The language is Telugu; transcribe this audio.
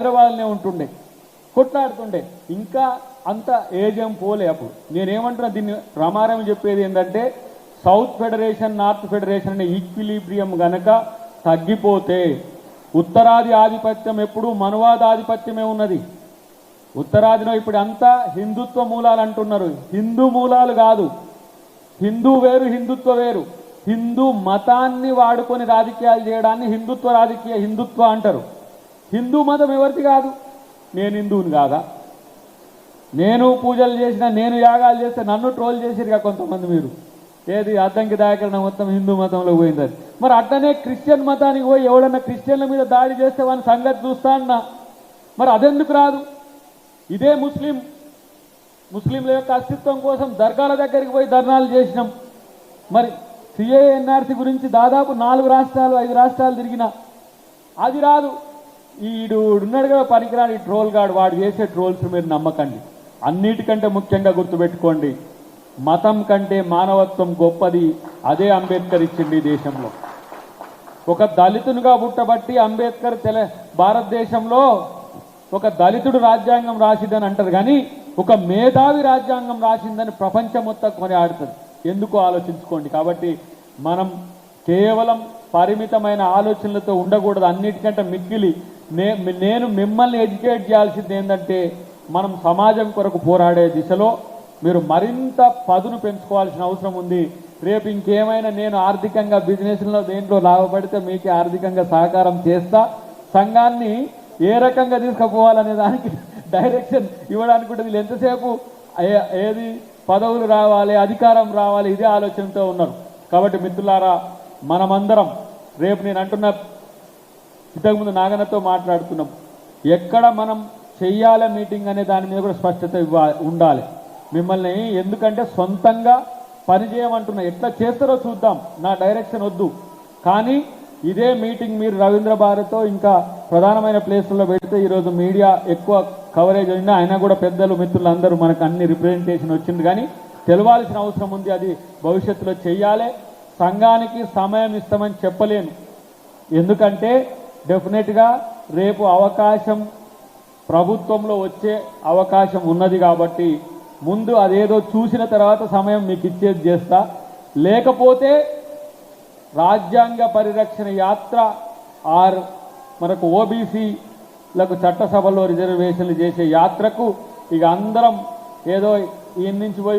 హైదరాబాద్నే ఉంటుండే, కొట్లాడుతుండే. ఇంకా అంత ఏజం పోలే. అప్పుడు నేనేమంటున్నా, దీన్ని రమారం చెప్పేది ఏంటంటే, సౌత్ ఫెడరేషన్ నార్త్ ఫెడరేషన్ అనే ఈక్విలిబ్రియం గనక తగ్గిపోతే ఉత్తరాది ఆధిపత్యం ఎప్పుడు మనువాద ఆధిపత్యమే ఉన్నది. ఉత్తరాదిలో ఇప్పుడు అంతా హిందుత్వ మూలాలు అంటున్నారు. హిందూ మూలాలు కాదు. హిందూ వేరు, హిందుత్వ వేరు. హిందూ మతాన్ని వాడుకొని రాజకీయాలు చేయడాన్ని హిందుత్వ అంటారు. హిందూ మతం ఎవరిది కాదు. నేను హిందువుని కాదా? నేను పూజలు చేసిన, నేను యాగాలు చేస్తే నన్ను ట్రోల్ చేసిరుగా కొంతమంది. మీరు ఏది అద్దంకి దాకరణ మొత్తం హిందూ మతంలో పోయిందని. మరి అట్లనే క్రిస్టియన్ మతానికి పోయి ఎవడన్నా క్రిస్టియన్ల మీద దాడి చేస్తే వాని సంగతి చూస్తా అన్నా. మరి అదెందుకు రాదు? ఇదే ముస్లింల యొక్క అస్తిత్వం కోసం దర్గాల దగ్గరికి పోయి ధర్నాలు చేసినాం. మరి సిఏఎన్ఆర్సీ గురించి దాదాపు 4 రాష్ట్రాలు 5 రాష్ట్రాలు తిరిగిన అది రాదు. ఈడు ఉన్నాడు కదా పనికిరాని ట్రోల్ గాడు, వాడు చేసే ట్రోల్స్ మీరు నమ్మకండి. అన్నిటికంటే ముఖ్యంగా గుర్తుపెట్టుకోండి, మతం కంటే మానవత్వం గొప్పది. అదే అంబేద్కర్ ఇచ్చింది ఈ దేశంలో. ఒక దళితునిగా పుట్టబట్టి అంబేద్కర్ భారతదేశంలో ఒక దళితుడు రాజ్యాంగం రాసిందని అంటారు, కానీ ఒక మేధావి రాజ్యాంగం రాసిందని ప్రపంచం మొత్తం కొని ఆడుతుంది. ఎందుకో ఆలోచించుకోండి. కాబట్టి మనం కేవలం పరిమితమైన ఆలోచనలతో ఉండకూడదు. అన్నిటికంటే మిక్కిలి నేను మిమ్మల్ని ఎడ్యుకేట్ చేయాల్సింది ఏంటంటే, మనం సమాజం కొరకు పోరాడే దిశలో మీరు మరింత పదును పెంచుకోవాల్సిన అవసరం ఉంది. రేపు ఇంకేమైనా నేను ఆర్థికంగా బిజినెస్లో దేంట్లో లాభపడితే మీకు ఆర్థికంగా సహకారం చేస్తా. సంఘాన్ని ఏ రకంగా తీసుకుపోవాలనే దానికి డైరెక్షన్ ఇవ్వడానికి కూడా వీళ్ళు ఎంతసేపు ఏది పదవులు రావాలి, అధికారం రావాలి, ఇదే ఆలోచనతో ఉన్నారు. కాబట్టి మిత్రులారా, మనమందరం రేపు నేను అంటున్న, ఇంతకుముందు నాగన్నతో మాట్లాడుతున్నాం, ఎక్కడ మనం చెయ్యాలి మీటింగ్ అనే దాని మీద కూడా స్పష్టత ఉండాలి. మిమ్మల్ని ఎందుకంటే సొంతంగా పని చేయమంటున్నా, ఎట్లా చేస్తారో చూద్దాం, నా డైరెక్షన్ వద్దు. కానీ ఇదే మీటింగ్ మీరు రవీంద్ర భారతితో ఇంకా ప్రధానమైన ప్లేస్లలో పెడితే ఈరోజు మీడియా ఎక్కువ కవరేజ్ అయినా, అయినా కూడా పెద్దలు మిత్రులందరూ మనకు అన్ని రిప్రజెంటేషన్ వచ్చింది. కానీ తెలవాల్సిన అవసరం ఉంది. అది భవిష్యత్తులో చెయ్యాలి. సంఘానికి సమయం ఇస్తామని చెప్పలేను, ఎందుకంటే డెఫినెట్గా రేపు అవకాశం ప్రభుత్వంలో వచ్చే అవకాశం ఉన్నది. కాబట్టి ముందు అదేదో చూసిన తర్వాత సమయం మీకు ఇచ్చేది చేస్తా. లేకపోతే రాజ్యాంగ పరిరక్షణ యాత్ర మనకు ఓబీసీలకు చట్టసభలో రిజర్వేషన్లు చేసే యాత్రకు ఇక అందరం ఏదో ఈ నుంచి పోయి